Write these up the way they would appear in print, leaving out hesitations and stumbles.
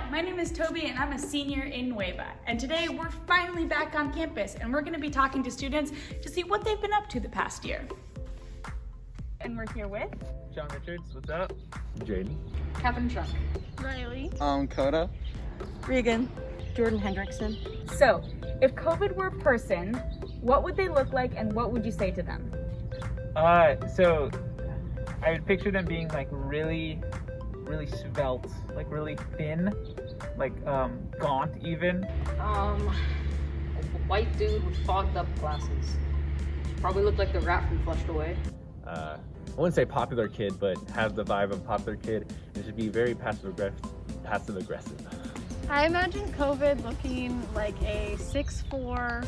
my name is Toby and I'm a senior in Nueva. And today we're finally back on campus and we're gonna be talking to students to see what they've been up to the past year. And we're here with John Richards, what's up? Jaden. Kevin Truck. Riley. Coda. Regan. Jordan Hendrickson. So, if COVID were a person, what would they look like and what would you say to them? So I would picture them being like really svelte, like really thin, like gaunt even. A white dude with fogged up glasses. Probably looked like the rat from Flushed Away. I wouldn't say popular kid, but has the vibe of a popular kid and should be very passive aggressive. I imagine COVID looking like a 6'4",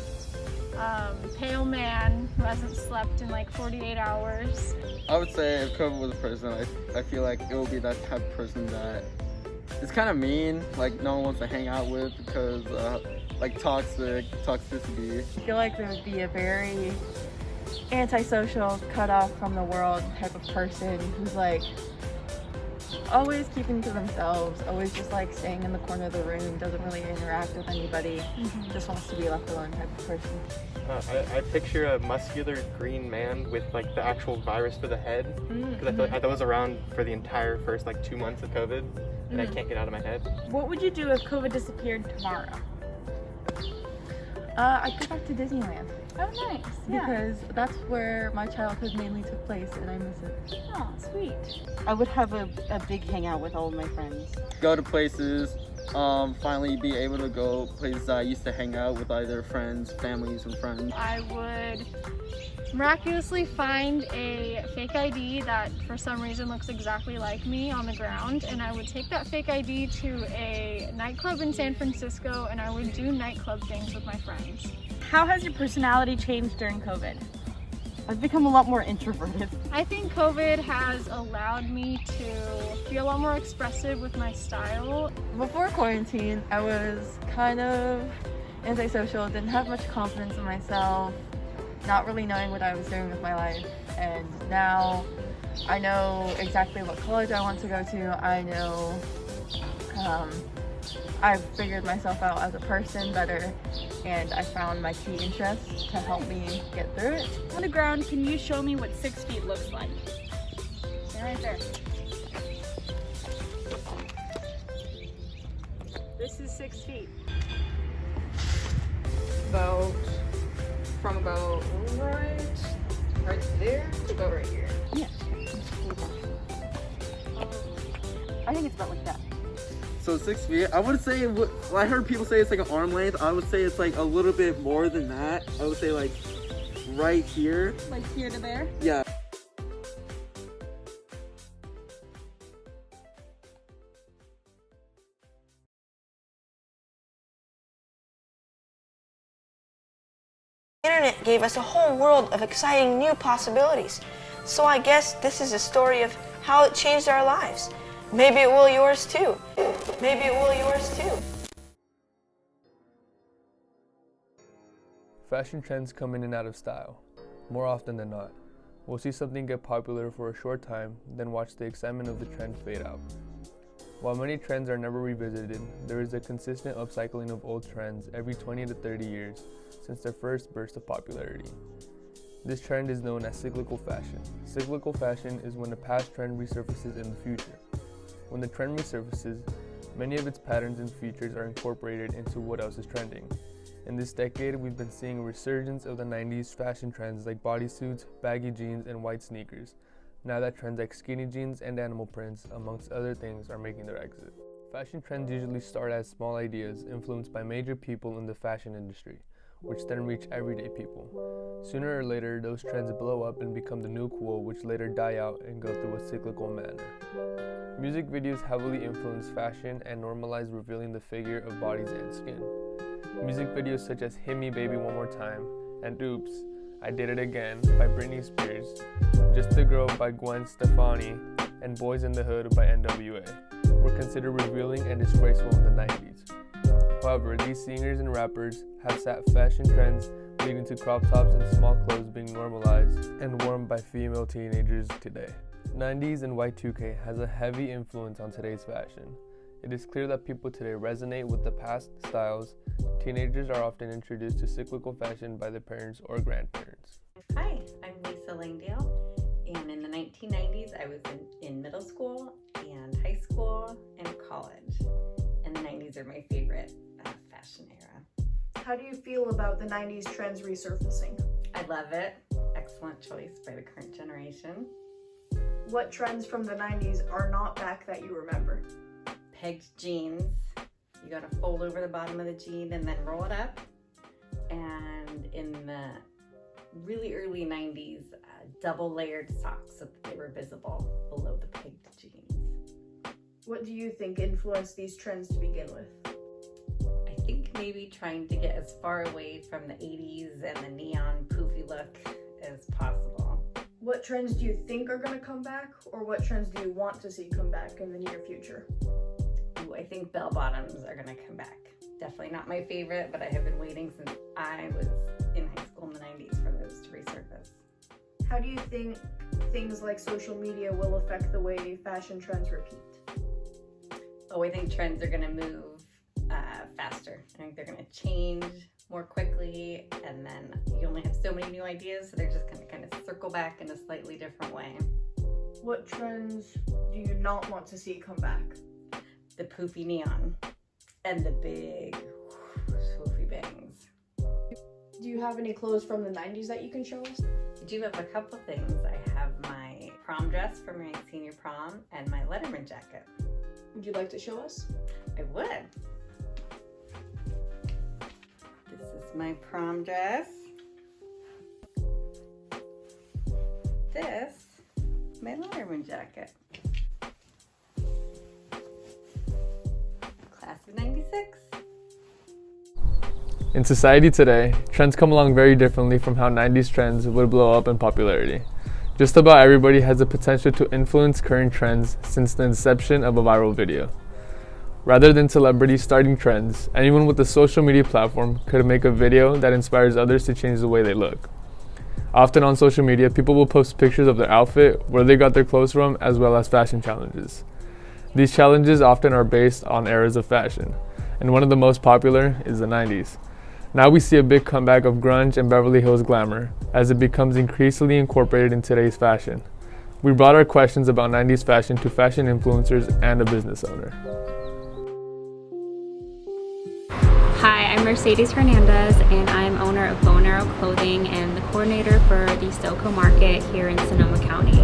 pale man who hasn't slept in like 48 hours. I would say if COVID was a person, I feel like it would be that type of person that it's kind of mean, like no one wants to hang out with because like toxicity. I feel like there would be a very antisocial, cut off from the world type of person who's like always keeping to themselves, always just like staying in the corner of the room, doesn't really interact with anybody, just wants to be left alone type of person. I picture a muscular green man with like the actual virus for the head, because I feel like that was around for the entire first like 2 months of COVID, and I can't get out of my head. What would you do if COVID disappeared tomorrow? I'd go back to Disneyland. Oh, nice. Yeah. Because that's where my childhood mainly took place and I miss it. Oh, sweet. I would have a big hangout with all of my friends. Go to places, finally be able to go places that I used to hang out with either friends, families, and friends. I would miraculously find a fake ID that for some reason looks exactly like me on the ground, and I would take that fake ID to a nightclub in San Francisco and I would do nightclub things with my friends. How has your personality changed during COVID? I've become a lot more introverted. I think COVID has allowed me to be a lot more expressive with my style. Before quarantine, I was kind of antisocial, didn't have much confidence in myself, not really knowing what I was doing with my life. And now I know exactly what college I want to go to. I know I've figured myself out as a person better, and I found my key interests to help me get through it. On the ground, can you show me what 6 feet looks like? Stand right there. This is 6 feet. From about right there to about right here. Yeah. I think it's about like that. So 6 feet, I would say, I heard people say it's like an arm length. I would say it's like a little bit more than that. I would say like right here. Like here to there? Yeah. The internet gave us a whole world of exciting new possibilities. So I guess this is a story of how it changed our lives. Maybe it will yours too. Maybe it will yours too. Fashion trends come in and out of style, more often than not. We'll see something get popular for a short time, then watch the excitement of the trend fade out. While many trends are never revisited, there is a consistent upcycling of old trends every 20 to 30 years since their first burst of popularity. This trend is known as cyclical fashion. Cyclical fashion is when a past trend resurfaces in the future. When the trend resurfaces, many of its patterns and features are incorporated into what else is trending. In this decade, we've been seeing a resurgence of the 90s fashion trends like bodysuits, baggy jeans, and white sneakers. Now that trends like skinny jeans and animal prints, amongst other things, are making their exit. Fashion trends usually start as small ideas influenced by major people in the fashion industry, which then reach everyday people. Sooner or later, those trends blow up and become the new cool, which later die out and go through a cyclical manner. Music videos heavily influence fashion and normalize revealing the figure of bodies and skin. Music videos such as Hit Me Baby One More Time and Oops, I Did It Again by Britney Spears, Just a Girl by Gwen Stefani, and Boys in the Hood by NWA were considered revealing and disgraceful in the 90s. However, these singers and rappers have set fashion trends leading to crop tops and small clothes being normalized and worn by female teenagers today. 90s and Y2K has a heavy influence on today's fashion. It is clear that people today resonate with the past styles. Teenagers are often introduced to cyclical fashion by their parents or grandparents. Hi, I'm Lisa Langdale, and in the 1990s I was in middle school and high school and college, and the 90s are my favorite fashion era. How do you feel about the 90s trends resurfacing? I love it. Excellent choice by the current generation. What trends from the 90s are not back that you remember? Pegged jeans. You gotta fold over the bottom of the jean and then roll it up. And in the really early 90s, double layered socks so that they were visible below the pegged jeans. What do you think influenced these trends to begin with? I think maybe trying to get as far away from the 80s and the neon poofy look as possible. What trends do you think are going to come back, or what trends do you want to see come back in the near future? Ooh, I think bell bottoms are going to come back. Definitely not my favorite, but I have been waiting since I was in high school in the 90s for those to resurface. How do you think things like social media will affect the way fashion trends repeat? Oh, I think trends are going to move faster. I think they're going to change more quickly, and then you only have so many new ideas, so they're just going to kind of circle back in a slightly different way. What trends do you not want to see come back? The poofy neon and the big swoopy bangs. Do you have any clothes from the 90s that you can show us? I do have a couple things. I have my prom dress for my senior prom and my Letterman jacket. Would you like to show us? I would. This is my prom dress. This, my Letterman jacket. Class of 96. In society today, trends come along very differently from how 90s trends would blow up in popularity. Just about everybody has the potential to influence current trends since the inception of a viral video. Rather than celebrities starting trends, anyone with a social media platform could make a video that inspires others to change the way they look. Often on social media, people will post pictures of their outfit, where they got their clothes from, as well as fashion challenges. These challenges often are based on eras of fashion, and one of the most popular is the 90s. Now we see a big comeback of grunge and Beverly Hills glamour as it becomes increasingly incorporated in today's fashion. We brought our questions about 90s fashion to fashion influencers and a business owner. Hi, I'm Mercedes Hernandez, and I'm owner of Bow and Arrow Clothing and the coordinator for the SoCo Market here in Sonoma County.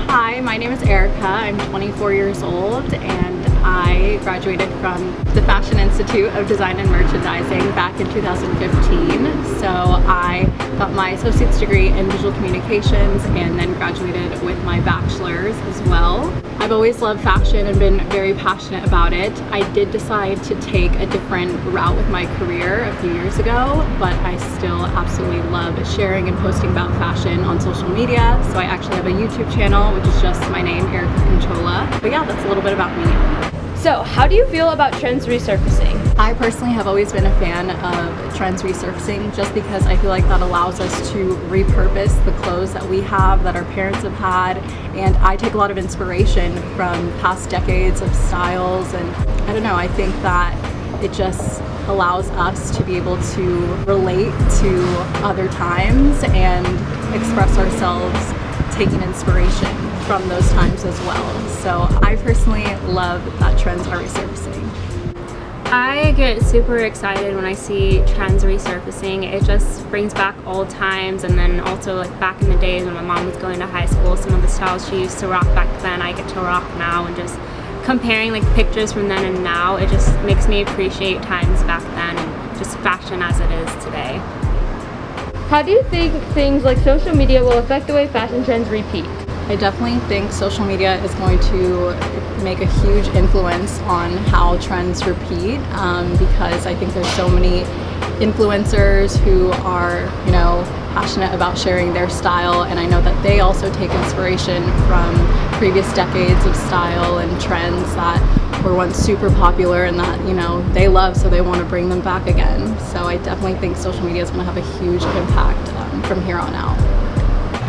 Hi, my name is Erica. I'm 24 years old, and I graduated from the Fashion Institute of Design and Merchandising back in 2015. So I got my associate's degree in visual communications and then graduated with my bachelor's as well. I've always loved fashion and been very passionate about it. I did decide to take a different route with my career a few years ago, but I still absolutely love sharing and posting about fashion on social media. So I actually have a YouTube channel, which is just my name, Erica Conchola. But yeah, that's a little bit about me. So, how do you feel about trends resurfacing? I personally have always been a fan of trends resurfacing just because I feel like that allows us to repurpose the clothes that we have, that our parents have had, and I take a lot of inspiration from past decades of styles, and I don't know, I think that it just allows us to be able to relate to other times and express ourselves taking inspiration from those times as well. So I personally love that trends are resurfacing. I get super excited when I see trends resurfacing. It just brings back old times, and then also like back in the days when my mom was going to high school, some of the styles she used to rock back then I get to rock now, and just comparing like pictures from then and now, it just makes me appreciate times back then and just fashion as it is today. How do you think things like social media will affect the way fashion trends repeat? I definitely think social media is going to make a huge influence on how trends repeat because I think there's so many influencers who are, passionate about sharing their style, and I know that they also take inspiration from previous decades of style and trends that were once super popular and that, they love, so they want to bring them back again. So I definitely think social media is going to have a huge impact from here on out.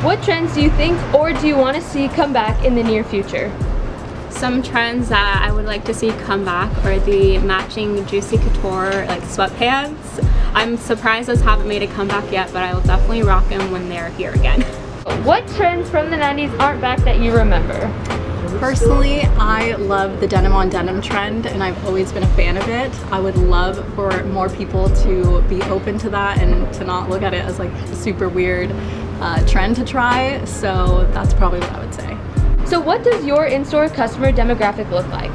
What trends do you think or do you want to see come back in the near future? Some trends that I would like to see come back are the matching Juicy Couture like sweatpants. I'm surprised those haven't made a comeback yet, but I will definitely rock them when they're here again. What trends from the 90s aren't back that you remember? Personally, I love the denim on denim trend and I've always been a fan of it. I would love for more people to be open to that and to not look at it as like a super weird trend to try. So that's probably what I would say. So what does your in-store customer demographic look like?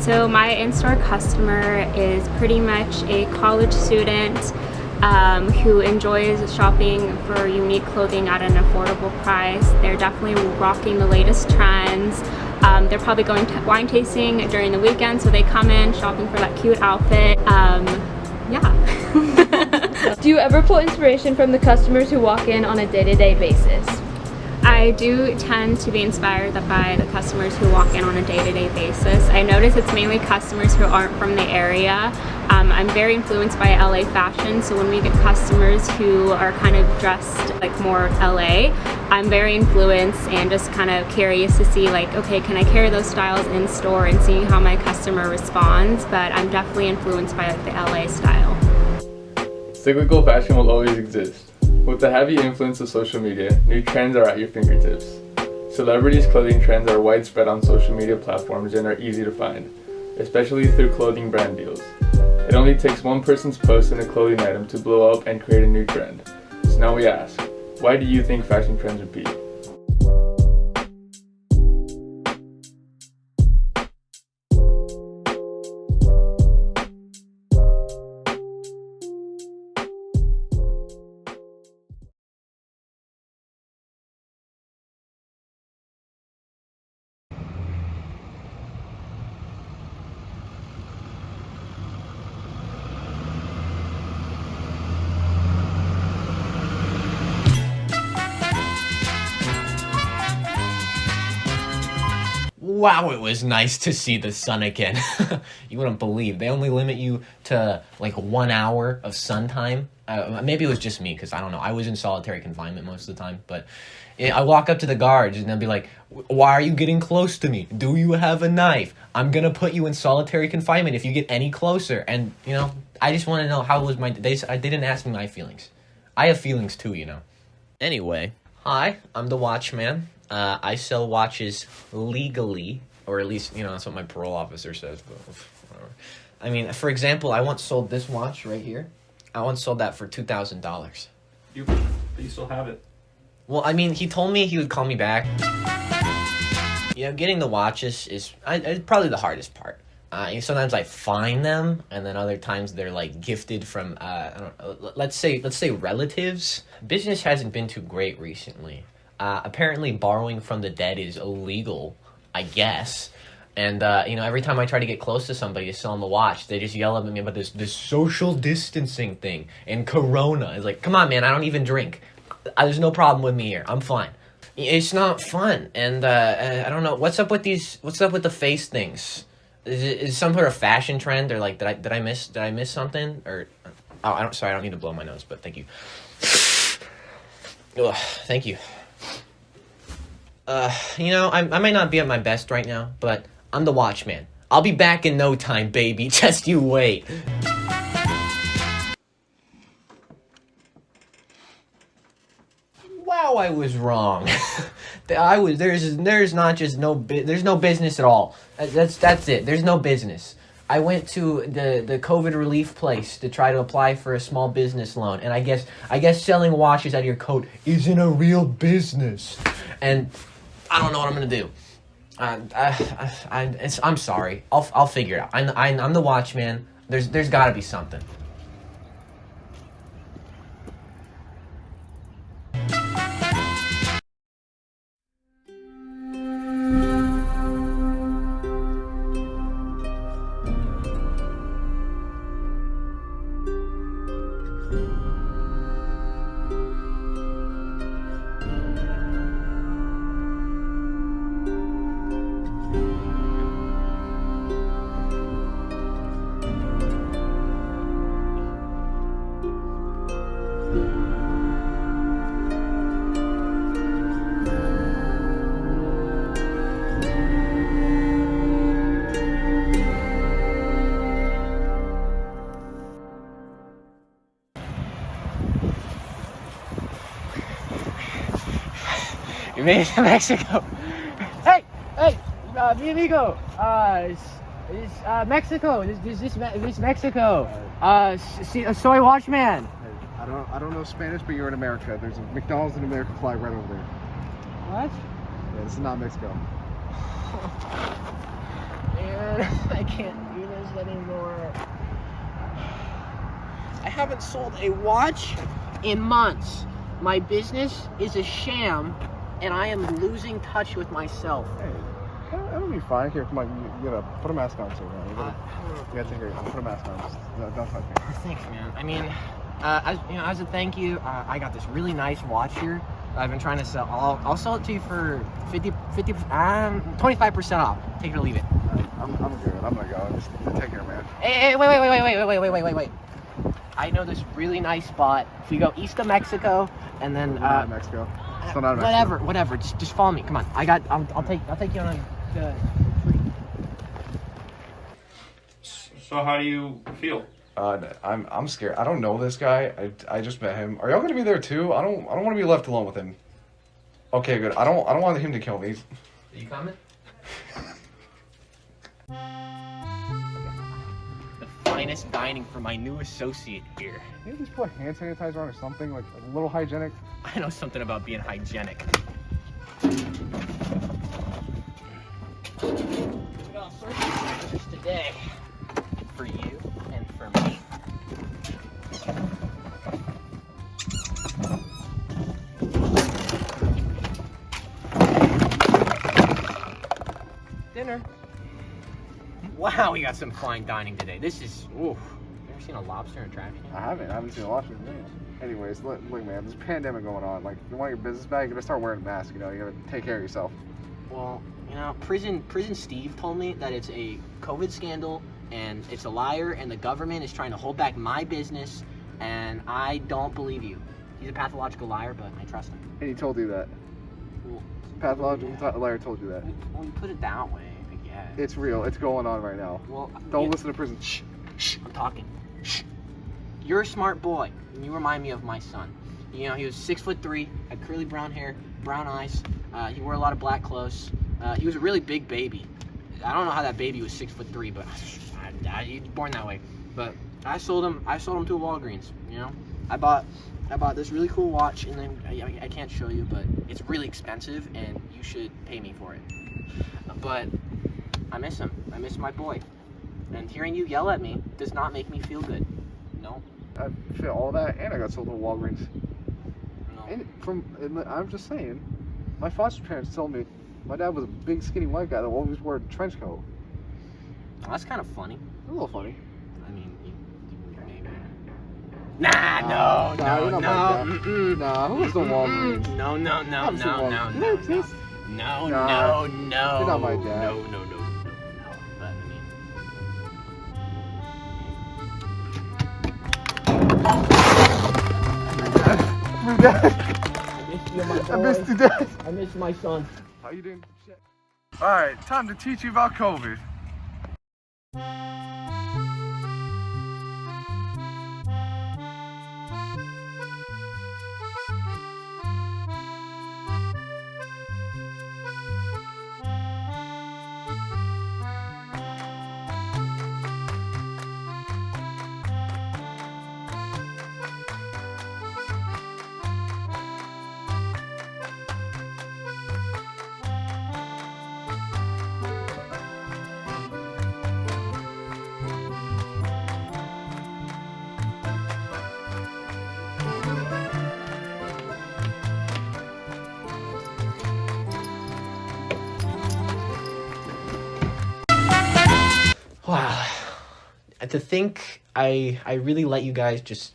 So my in-store customer is pretty much a college student who enjoys shopping for unique clothing at an affordable price. They're definitely rocking the latest trends. They're probably going to wine tasting during the weekend, so they come in shopping for that cute outfit. Yeah. Do you ever pull inspiration from the customers who walk in on a day-to-day basis? I do tend to be inspired by the customers who walk in on a day-to-day basis. I notice it's mainly customers who aren't from the area. I'm very influenced by LA fashion, so when we get customers who are kind of dressed like more LA, I'm very influenced and just kind of curious to see like, okay, can I carry those styles in store and seeing how my customer responds, but I'm definitely influenced by like the LA style. Cyclical fashion will always exist. With the heavy influence of social media, new trends are at your fingertips. Celebrities' clothing trends are widespread on social media platforms and are easy to find, especially through clothing brand deals. It only takes one person's post in a clothing item to blow up and create a new trend. So now we ask, why do you think fashion trends repeat? Wow, it was nice to see the sun again. You wouldn't believe. They only limit you to like 1 hour of sun time. Maybe it was just me, because I don't know. I was in solitary confinement most of the time. But I walk up to the guards and they'll be like, why are you getting close to me? Do you have a knife? I'm going to put you in solitary confinement if you get any closer. And, you know, I just want to know how was my... They didn't ask me my feelings. I have feelings too, you know. Anyway, hi, I'm the watchman. I sell watches legally, or at least, you know, that's what my parole officer says, but whatever. I mean, for example, I once sold this watch right here. I once sold that for $2,000. But you still have it. Well, I mean, he told me he would call me back. You know, getting the watches is probably the hardest part. Sometimes I find them, and then other times they're like gifted from, I don't know, let's say relatives. Business hasn't been too great recently. Apparently borrowing from the dead is illegal, I guess. And, you know, every time I try to get close to somebody to sell them a watch, they just yell at me about this social distancing thing. And Corona is like, come on, man, I don't even drink. There's no problem with me here. I'm fine. It's not fun. And, I don't know. What's up with the face things? Is it some sort of fashion trend? Or, like, did I miss something? Or, oh, sorry, I don't need to blow my nose, but thank you. Ugh, thank you. You know, I might not be at my best right now, but I'm the watchman. I'll be back in no time, baby. Just you wait. Wow, I was wrong. There's no business at all. That's it. There's no business. I went to the COVID relief place to try to apply for a small business loan, and I guess selling watches out of your coat isn't a real business. And I don't know what I'm gonna do. I'm sorry. I'll figure it out. I'm the watchman. There's got to be something. We made it to Mexico. Hey, mi amigo. It's Mexico. This Mexico. Soy Watchman. I don't know Spanish, but you're in America. There's a McDonald's in America flag right over there. What? Yeah, this is not Mexico. Man, I can't do this anymore. I haven't sold a watch in months. My business is a sham, and I am losing touch with myself. Hey, that'll be fine. Here, come on. You gotta put a mask on, too, man. You gotta take care of it. Put a mask on. Don't touch me. Thanks, man. I mean, as a thank you, I got this really nice watch here. I've been trying to sell. I'll sell it to you for 25% off. Take it or leave it. I'm good. I'm gonna go. Just take care, man. Hey, wait. I know this really nice spot. If we go east of Mexico, and then not Mexico. Still not Mexico. Whatever. Just follow me. Come on. I'll take you on a treat. So how do you feel? I'm scared. I don't know this guy. I just met him. Are y'all gonna be there too? I don't want to be left alone with him. Okay, good. I don't want him to kill me. Are you coming? The finest dining for my new associate here. Maybe just put hand sanitizer on or something, like a little hygienic. I know something about being hygienic. We got all sorts of sandwiches today for you and for me. Dinner. Wow, we got some fine dining today. This is, oof. You ever seen a lobster in a trash can? I haven't seen a lobster in minutes. Anyways, look, man, there's a pandemic going on. Like, if you want your business back, you gotta start wearing a mask, you gotta take care of yourself. Well, Prison Steve told me that it's a COVID scandal and it's a liar and the government is trying to hold back my business, and I don't believe you. He's a pathological liar, but I trust him. And he told you that? Well, pathological liar told you that? Well, you put it that way, I guess. It's real. It's going on right now. Well, don't listen to Prison. Shh, I'm talking. Shh. You're a smart boy, and you remind me of my son. He was 6'3", had curly brown hair, brown eyes. He wore a lot of black clothes. He was a really big baby. I don't know how that baby was 6'3", but he was born that way. But I sold him to a Walgreens. I bought this really cool watch, and then I can't show you, but it's really expensive, and you should pay me for it. But I miss him. I miss my boy. And hearing you yell at me does not make me feel good. No. I feel all that, and I got sold to Walgreens. No. And I'm just saying, my foster parents told me my dad was a big, skinny white guy that always wore a trench coat. Well, that's kind of funny. A little funny. I mean, maybe. Nah, No. Nah, who was the Walgreens? No. No. You're not my dad. No. But My dad. I missed you, my boy. I missed you, Dad. I miss my son. How you doing? Alright, time to teach you about COVID. Wow. To think I really let you guys just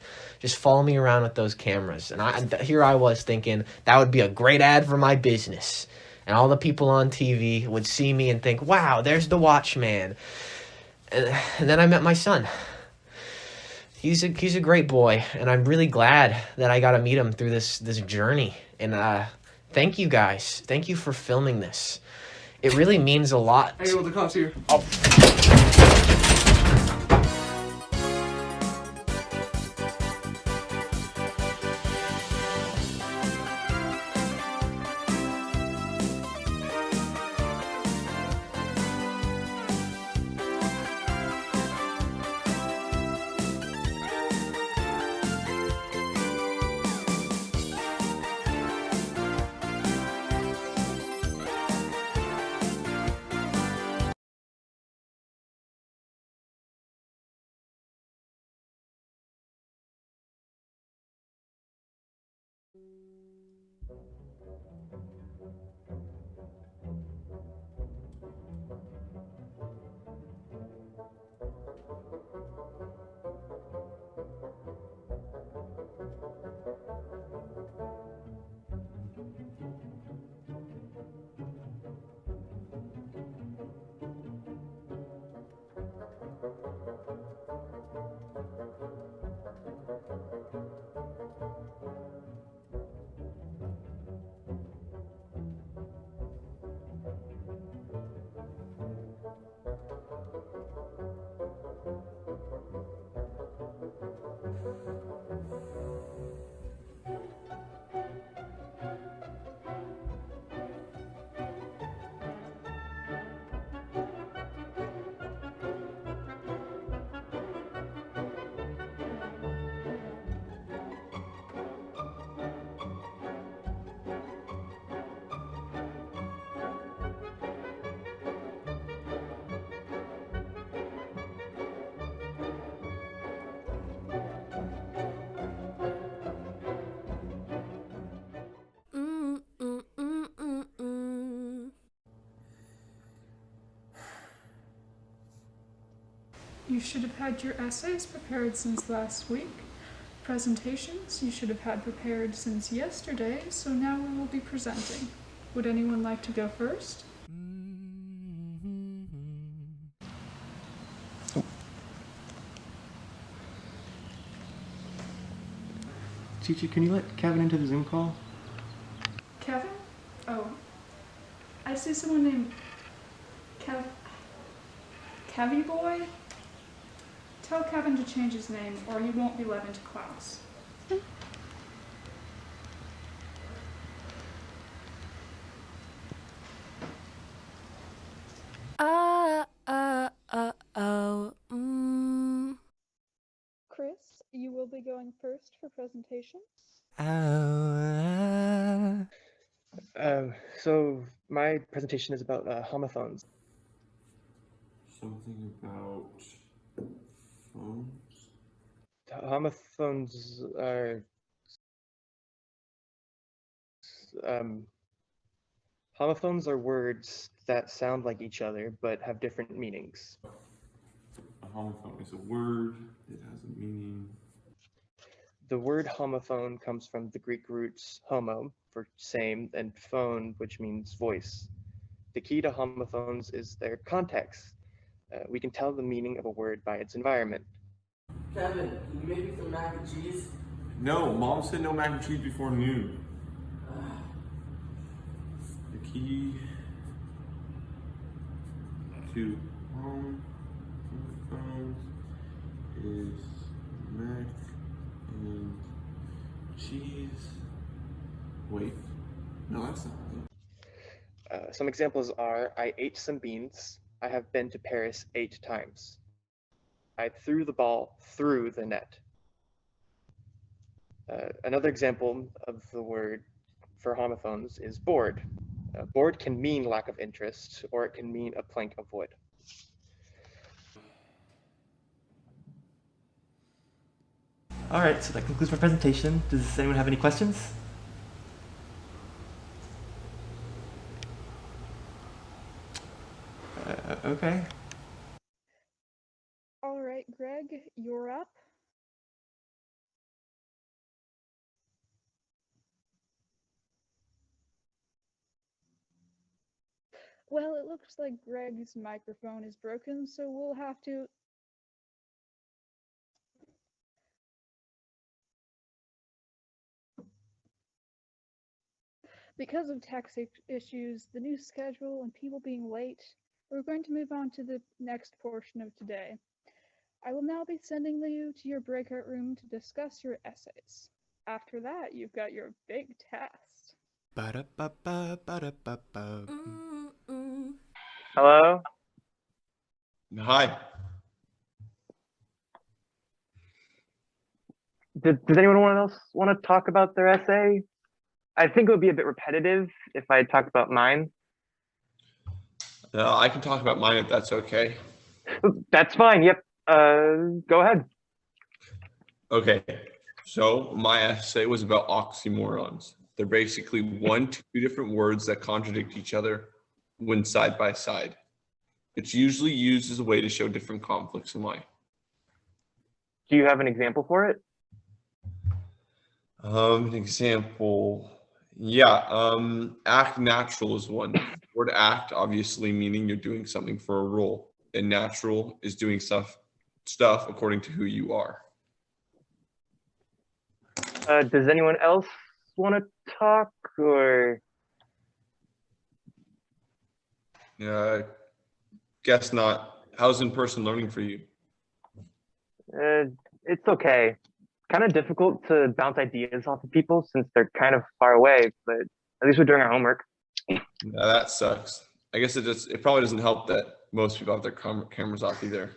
follow me around with those cameras. And here I was thinking that would be a great ad for my business. And all the people on TV would see me and think, wow, there's the Watchman. And then I met my son. He's a great boy, and I'm really glad that I got to meet him through this journey. And thank you guys. Thank you for filming this. It really means a lot. Hey, well, the cops here. Oh. You should have had your essays prepared since last week. Presentations you should have had prepared since yesterday, so now we will be presenting. Would anyone like to go first? Teacher, can you let Kevin into the Zoom call? Kevin? Oh, I see someone named Kevy Boy? Tell Kevin to change his name or he won't be let into class. Chris, you will be going first for presentation. So my presentation is about homophones. Something about phones? Homophones are homophones are words that sound like each other but have different meanings. A homophone is a word, it has a meaning. The word homophone comes from the Greek roots homo for same and phone, which means voice. The key to homophones is their context. We can tell the meaning of a word by its environment. Kevin, can you make me some mac and cheese? No, Mom said no mac and cheese before noon. The key to homophones is mac and cheese. Wait, no, that's not right. Some examples are, I ate some beans. I have been to Paris 8 times. I threw the ball through the net. Another example of the word for homophones is bored. Bored can mean lack of interest, or it can mean a plank of wood. All right, so that concludes my presentation. Does anyone have any questions? Okay. All right, Greg, you're up. Well, it looks like Greg's microphone is broken, so we'll have to... Because of tax issues, the new schedule, and people being late, we're going to move on to the next portion of today. I will now be sending you to your breakout room to discuss your essays. After that, you've got your big test. Hello? Hi. Does anyone else want to talk about their essay? I think it would be a bit repetitive if I had talked about mine. I can talk about mine if that's okay. That's fine, yep. Go ahead. Okay, So my essay was about oxymorons. They're basically one to two different words that contradict each other when side by side. It's usually used as a way to show different conflicts in life. Do you have an example for it? An example. Yeah, act natural is one. The word act obviously meaning you're doing something for a role, and natural is doing stuff according to who you are. Does anyone else want to talk, or? Guess not. How's in-person learning for you? It's okay. Kind of difficult to bounce ideas off of people since they're kind of far away, but at least we're doing our homework. Yeah, that sucks. I guess it probably doesn't help that most people have their cameras off either.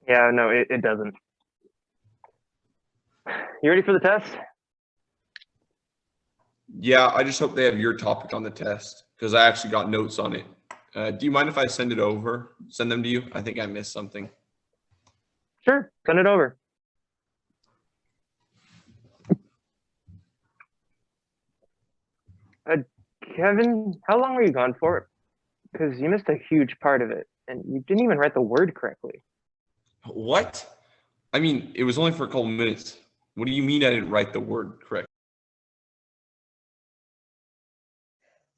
Yeah, no, it doesn't. You ready for the test? Yeah, I just hope they have your topic on the test because I actually got notes on it. Do you mind if I send them to you? I think I missed something. Sure, send it over. Kevin, how long were you gone for? Because you missed a huge part of it, and you didn't even write the word correctly. What? I mean, it was only for a couple minutes. What do you mean I didn't write the word correctly?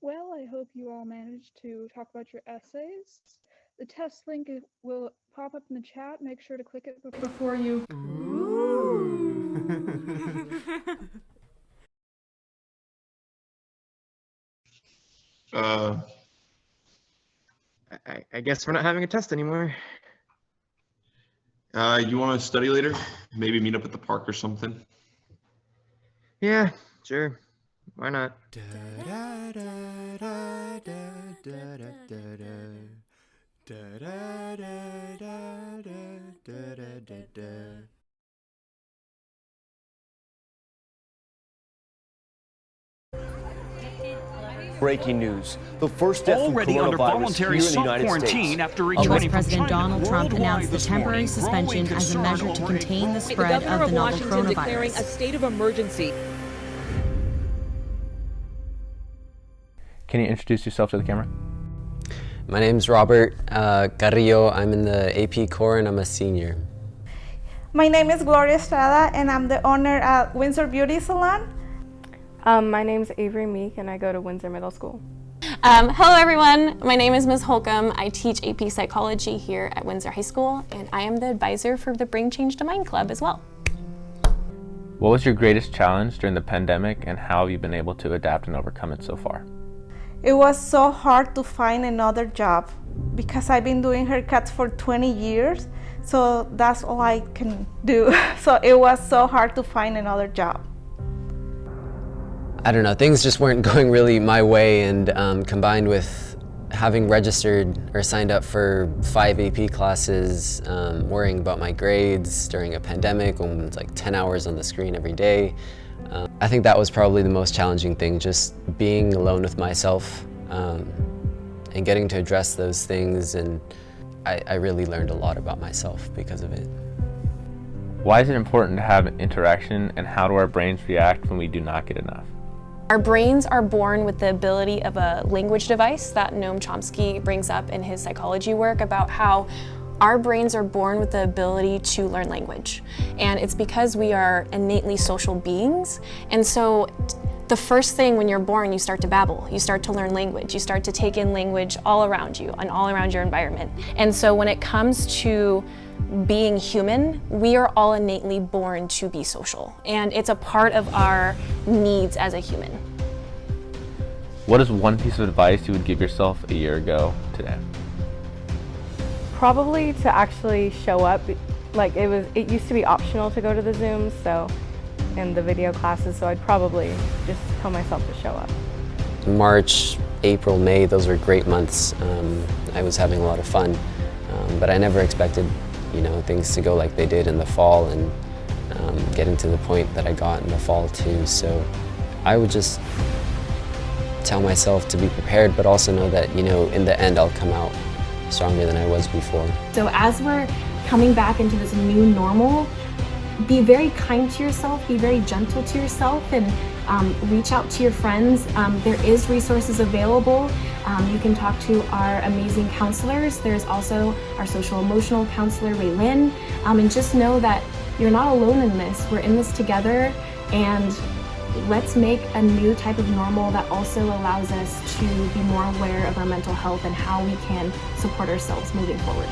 Well, I hope you all managed to talk about your essays. The test link will pop up in the chat. Make sure to click it before you... I guess we're not having a test anymore. You want to study later? Maybe meet up at the park or something? Yeah, sure. Why not? Breaking news. The first death from coronavirus here in the United States. U.S. President Donald Trump announced the temporary suspension as a measure to contain the spread of the novel coronavirus. Declaring a state of emergency. Can you introduce yourself to the camera? My name's Robert Carrillo. I'm in the AP Core and I'm a senior. My name is Gloria Estrada and I'm the owner at Windsor Beauty Salon. My name's Avery Meek and I go to Windsor Middle School. Hello everyone, my name is Ms. Holcomb. I teach AP Psychology here at Windsor High School and I am the advisor for the Bring Change to Mind Club as well. What was your greatest challenge during the pandemic and how have you been able to adapt and overcome it so far? It was so hard to find another job because I've been doing haircuts for 20 years, so that's all I can do. So it was so hard to find another job. I don't know, things just weren't going really my way, and combined with having registered or signed up for 5 AP classes, worrying about my grades during a pandemic when it's like 10 hours on the screen every day. I think that was probably the most challenging thing, just being alone with myself and getting to address those things, and I really learned a lot about myself because of it. Why is it important to have interaction and how do our brains react when we do not get enough? Our brains are born with the ability of a language device that Noam Chomsky brings up in his psychology work about how our brains are born with the ability to learn language. And it's because we are innately social beings. And so the first thing when you're born, you start to babble, you start to learn language, you start to take in language all around you and all around your environment. And so when it comes to being human, we are all innately born to be social. And it's a part of our needs as a human. What is one piece of advice you would give yourself a year ago today? Probably to actually show up. Like it used to be optional to go to the Zooms, so in the video classes, so I'd probably just tell myself to show up. March, April, May, those were great months. I was having a lot of fun, but I never expected, things to go like they did in the fall and getting to the point that I got in the fall too. So I would just tell myself to be prepared, but also know that, in the end I'll come out stronger than I was before. So as we're coming back into this new normal, be very kind to yourself, be very gentle to yourself, and reach out to your friends. There is resources available. You can talk to our amazing counselors. There's also our social emotional counselor, Ray Lynn. And just know that you're not alone in this. We're in this together, and let's make a new type of normal that also allows us to be more aware of our mental health and how we can support ourselves moving forward.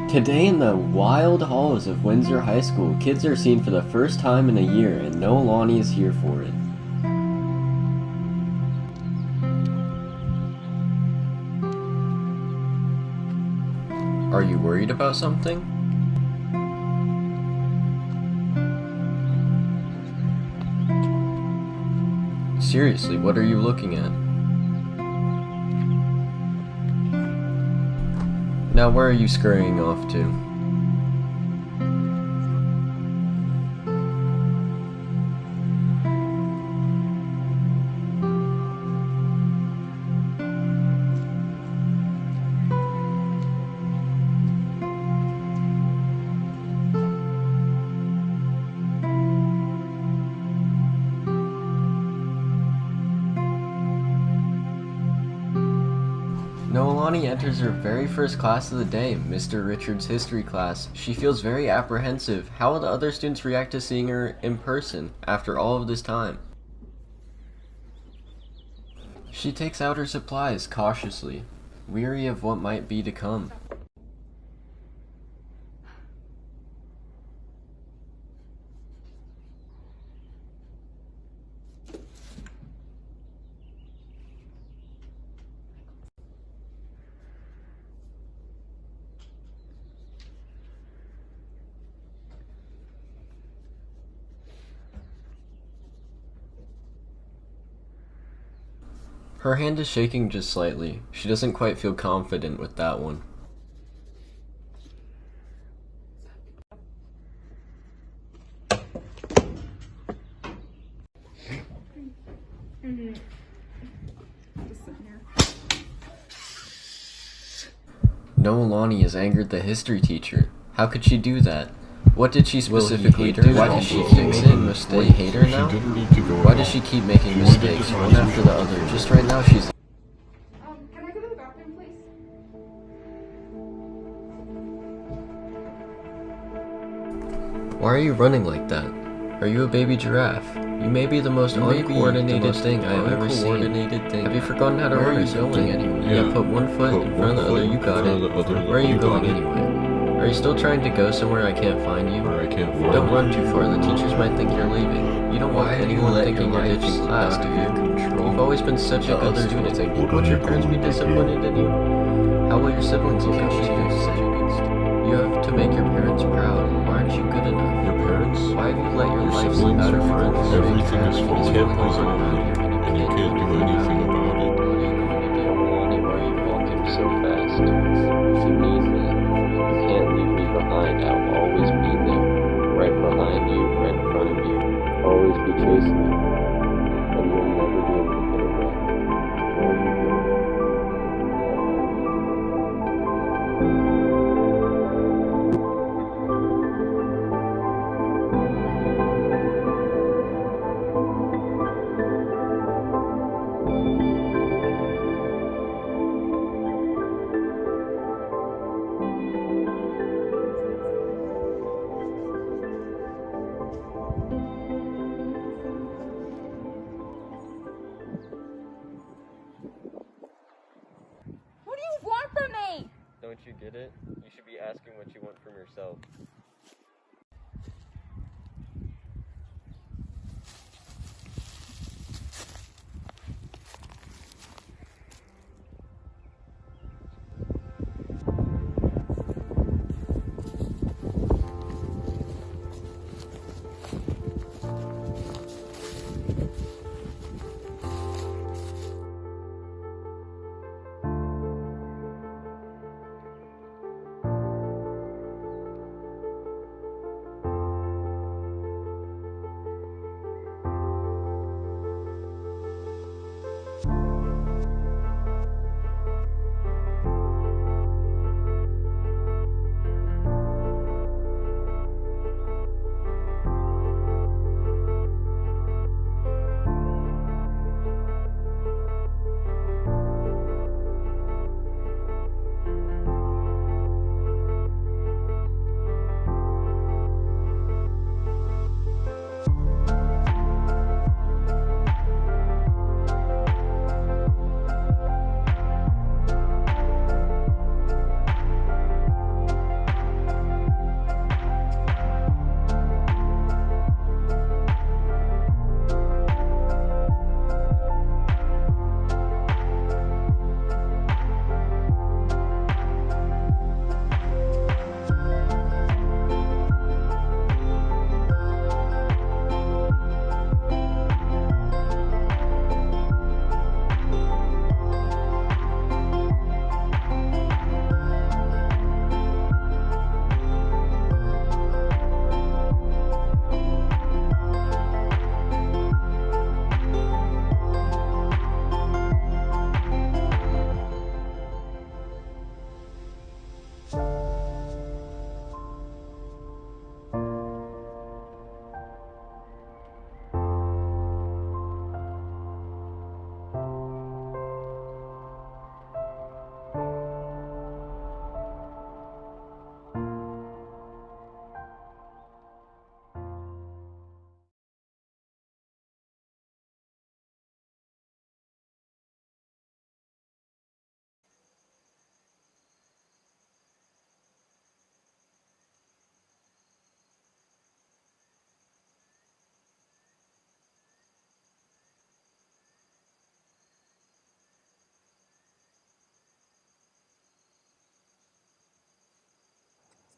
Today in the wild halls of Windsor High School, kids are seen for the first time in a year, and Noah Lonnie is here for it. Are you worried about something? Seriously, what are you looking at? Now where are you scurrying off to? Noelani enters her very first class of the day, Mr. Richards' history class. She feels very apprehensive. How will the other students react to seeing her in person after all of this time? She takes out her supplies cautiously, weary of what might be to come. Her hand is shaking just slightly. She doesn't quite feel confident with that one. Noelani has angered the history teacher. How could she do that? What did she specifically do? Why did she keep making mistakes? Will he hate her now? Why does she keep making mistakes, one after the other? Just right now she's... Can I go to the bathroom, please? Why are you running like that? Are you a baby giraffe? You may be the most uncoordinated thing I have ever seen. Have you forgotten how to run or something? Yeah, put one foot in front of the other, you got it. Where are you going anyway? Are you still trying to go somewhere I can't find you? Don't run too far, the teachers might think you're leaving. You don't want anyone thinking you're ditching class, do you? You've always been such a good student. Would your parents be disappointed in you? How will your siblings look at you? You have to make your parents proud. Why aren't you good enough? Your parents? Why have you let your life slip out of your control? Everything is falling apart around you, and you can't do anything about it. What are you going to do? Why are you walking so fast? If you need me, you can't leave me behind. I'll always be there, right behind you, right in front of you. Always be chasing you, and you'll never be able to get away. Where are you going? from yourself.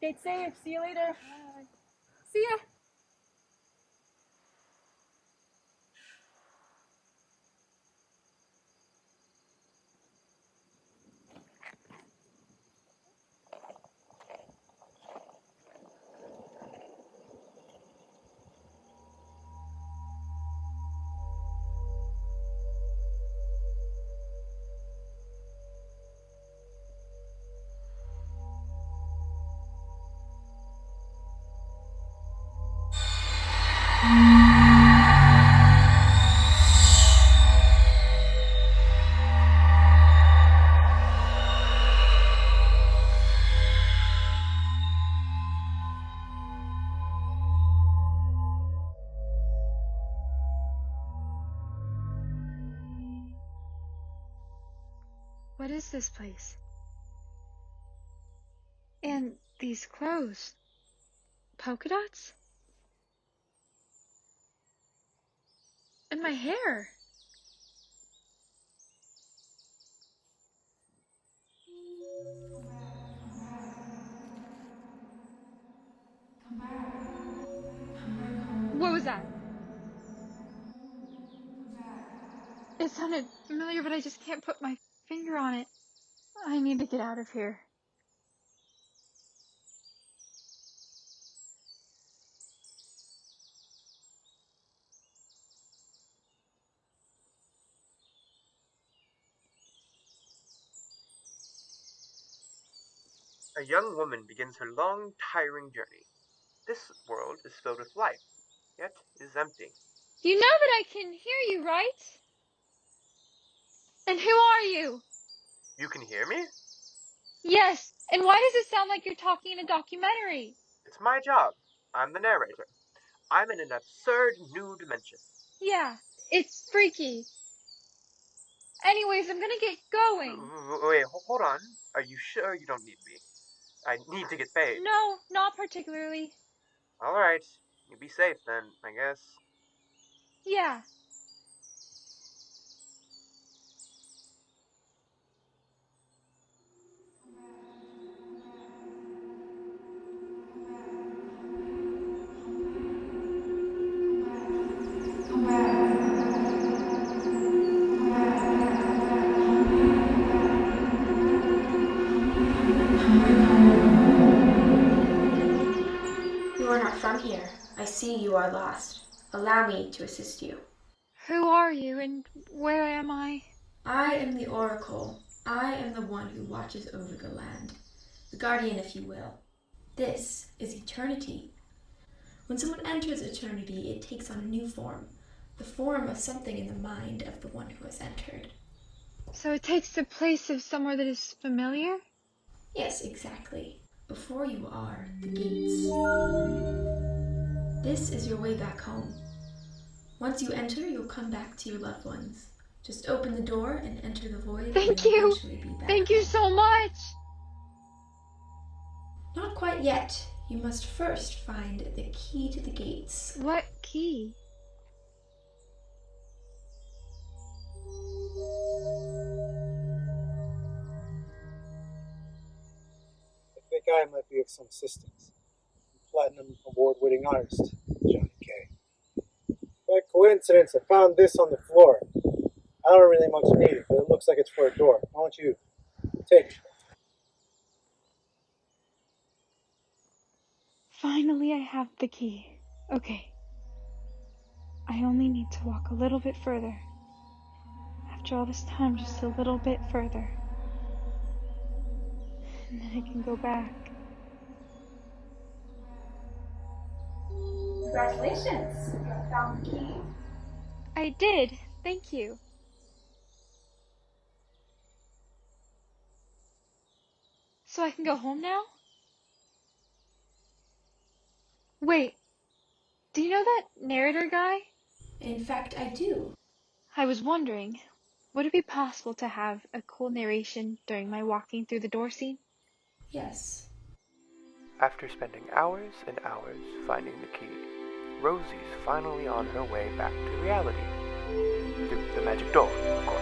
Skate safe. See you later. Bye. See ya. What is this place? And these clothes. Polka dots? And my hair. Come back. Come back home. What was that? Come back home. Come back. It sounded familiar, but I just can't put my finger on it. I need to get out of here. A young woman begins her long, tiring journey. This world is filled with life, yet is empty. You know that I can hear you, right? And who are you? You can hear me? Yes, and why does it sound like you're talking in a documentary? It's my job. I'm the narrator. I'm in an absurd new dimension. Yeah, it's freaky. Anyways, I'm gonna get going. Wait, hold on. Are you sure you don't need me? I need to get paid. No, not particularly. Alright, you be safe then, I guess. Yeah. You are not from here. I see you are lost. Allow me to assist you. Who are you and where am I? I am the Oracle. I am the one who watches over the land. The guardian, if you will. This is eternity. When someone enters eternity, it takes on a new form. The form of something in the mind of the one who has entered. So it takes the place of somewhere that is familiar? Yes, exactly. Before you are the gates. This is your way back home. Once you enter, you'll come back to your loved ones. Just open the door and enter the void. Thank you! Thank you so much! Not quite yet. You must first find the key to the gates. What key? I think I might be of some assistance. Platinum award-winning artist, Johnny K. By coincidence, I found this on the floor. I don't really much need it, but it looks like it's for a door. Why don't you take it? Finally, I have the key. Okay. I only need to walk a little bit further. After all this time, just a little bit further. And then I can go back. Congratulations! You have found the key. I did. Thank you. So I can go home now? Wait. Do you know that narrator guy? In fact, I do. I was wondering, would it be possible to have a cool narration during my walking through the door scene? Yes. After spending hours and hours finding the key, Rosie's finally on her way back to reality. Through the magic door, of course.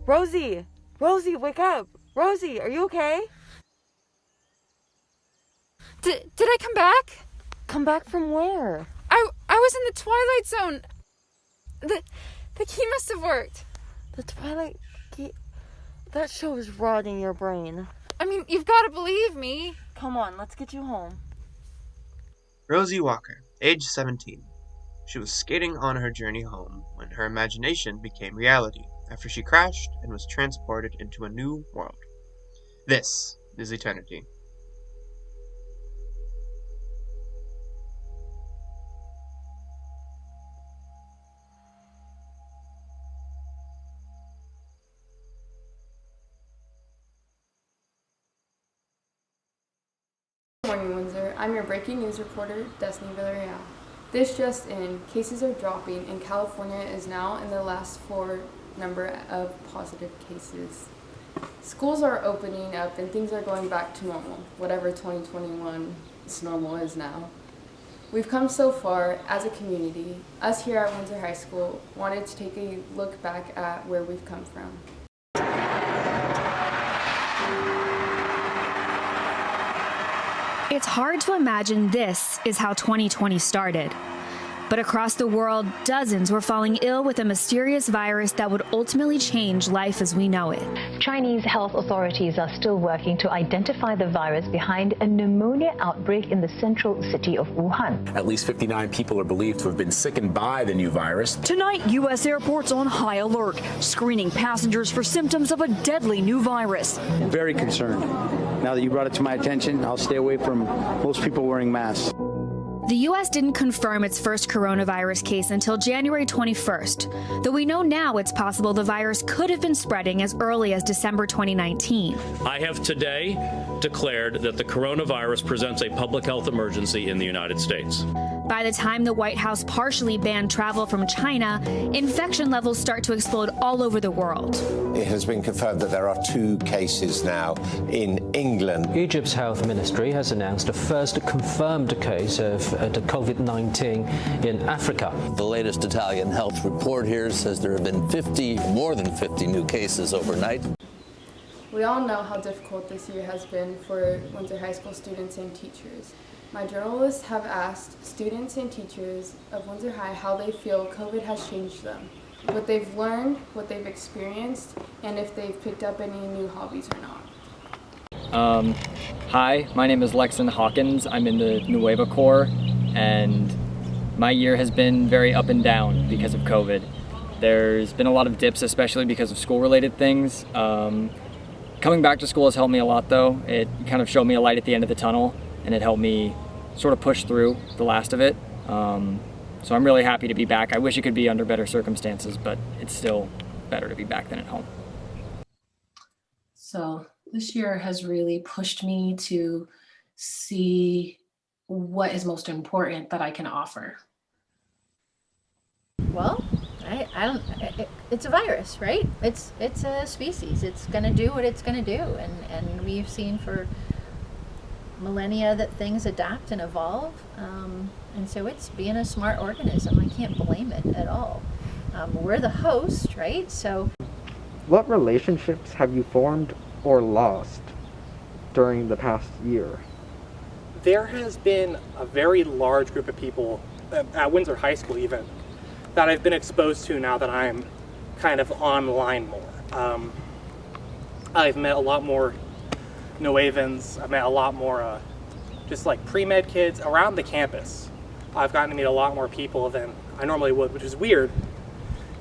Rosie! Rosie, wake up! Rosie, are you okay? Did I come back? Come back from where? I was in the Twilight Zone. The key must have worked. The Twilight key? That show is rotting your brain. I mean, you've got to believe me. Come on, let's get you home. Rosie Walker, age 17. She was skating on her journey home when her imagination became reality after she crashed and was transported into a new world. This is eternity. Good morning, Windsor. I'm your breaking news reporter, Destiny Villarreal. This just in, cases are dropping and California is now in the last 4 number of positive cases. Schools are opening up and things are going back to normal, whatever 2021's normal is now. We've come so far as a community. Us here at Windsor High School wanted to take a look back at where we've come from. It's hard to imagine this is how 2020 started. But across the world, dozens were falling ill with a mysterious virus that would ultimately change life as we know it. Chinese health authorities are still working to identify the virus behind a pneumonia outbreak in the central city of Wuhan. At least 59 people are believed to have been sickened by the new virus. Tonight, U.S. airports on high alert, screening passengers for symptoms of a deadly new virus. Very concerned. Now that you brought it to my attention, I'll stay away from most people wearing masks. The U.S. didn't confirm its first coronavirus case until January 21st, though we know now it's possible the virus could have been spreading as early as December 2019. I have today declared that the coronavirus presents a public health emergency in the United States. By the time the White House partially banned travel from China, infection levels start to explode all over the world. It has been confirmed that there are 2 cases now in England. Egypt's health ministry has announced a first confirmed case of the COVID-19 in Africa. The latest Italian health report here says there have been more than 50 new cases overnight. We all know how difficult this year has been for Windsor High School students and teachers. My journalists have asked students and teachers of Windsor High how they feel COVID has changed them, what they've learned, what they've experienced, and if they've picked up any new hobbies or not. Hi, my name is Lexon Hawkins. I'm in the Nueva Corps, and my year has been very up and down because of COVID. There's been a lot of dips, especially because of school-related things. Coming back to school has helped me a lot, though. It kind of showed me a light at the end of the tunnel, and it helped me sort of push through the last of it. So I'm really happy to be back. I wish it could be under better circumstances, but it's still better to be back than at home. So this year has really pushed me to see what is most important that I can offer. Well, it's a virus, right? It's a species. It's going to do what it's going to do, and we've seen for millennia that things adapt and evolve, and so it's being a smart organism. I can't blame it at all. We're the host, right? So what relationships have you formed or lost during the past year? There has been a very large group of people at Windsor High School even that I've been exposed to now that I'm kind of online more. I've met a lot more Nuevans. I've met a lot more just like pre-med kids around the campus. I've gotten to meet a lot more people than I normally would, which is weird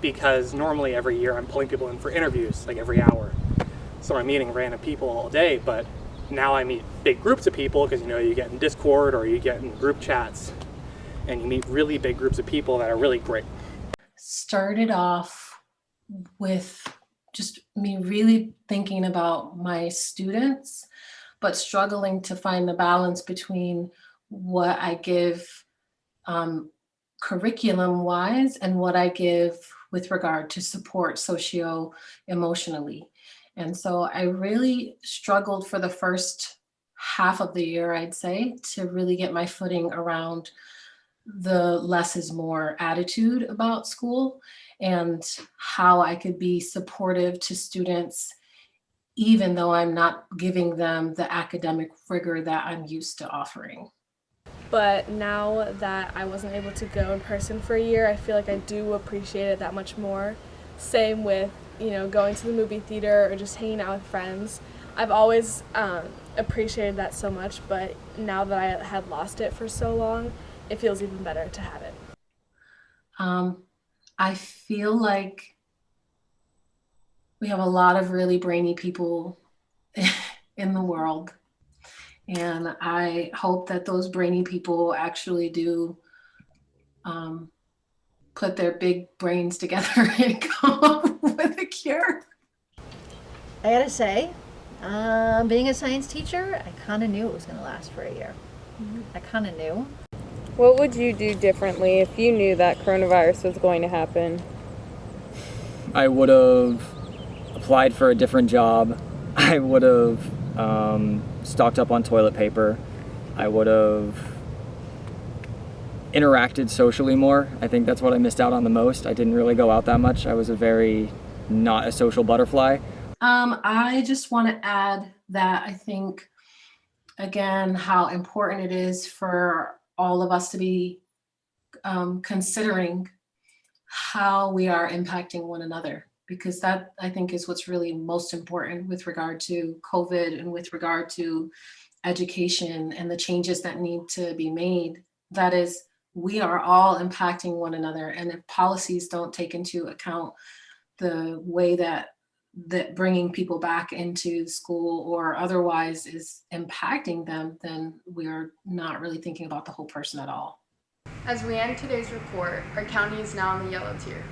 because normally every year I'm pulling people in for interviews like every hour. So I'm meeting random people all day, but now I meet big groups of people because you get in Discord or you get in group chats and you meet really big groups of people that are really great. Started off with just me really thinking about my students, but struggling to find the balance between what I give curriculum-wise and what I give with regard to support socio-emotionally. And so I really struggled for the first half of the year, I'd say, to really get my footing around the less is more attitude about school and how I could be supportive to students, even though I'm not giving them the academic rigor that I'm used to offering. But now that I wasn't able to go in person for a year, I feel like I do appreciate it that much more. Same with, going to the movie theater or just hanging out with friends. I've always appreciated that so much, but now that I had lost it for so long, it feels even better to have it. I feel like we have a lot of really brainy people in the world. And I hope that those brainy people actually do put their big brains together and come up with a cure. I gotta say, being a science teacher, I kind of knew it was going to last for a year. I kind of knew. What would you do differently if you knew that coronavirus was going to happen? I would have applied for a different job. I would have stocked up on toilet paper. I would have interacted socially more. I think that's what I missed out on the most. I didn't really go out that much. I was not a social butterfly. I just want to add that I think, again, how important it is for all of us to be considering how we are impacting one another, because that, I think, is what's really most important with regard to COVID and with regard to education and the changes that need to be made. That is, we are all impacting one another. And if policies don't take into account the way that that bringing people back into school or otherwise is impacting them, then we are not really thinking about the whole person at all. As we end today's report, our county is now in the yellow tier.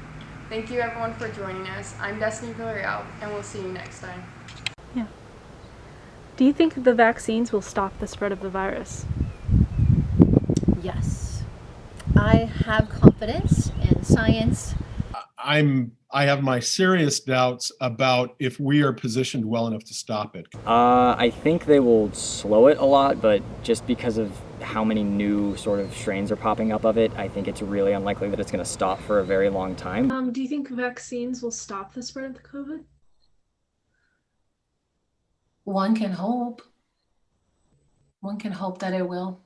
Thank you everyone for joining us. I'm Destiny Villarreal, and we'll see you next time. Yeah. Do you think the vaccines will stop the spread of the virus? Yes. I have confidence in science. I have my serious doubts about if we are positioned well enough to stop it. I think they will slow it a lot, but just because of how many new sort of strains are popping up of it, I think it's really unlikely that it's going to stop for a very long time. Do you think vaccines will stop the spread of the COVID? One can hope. One can hope that it will.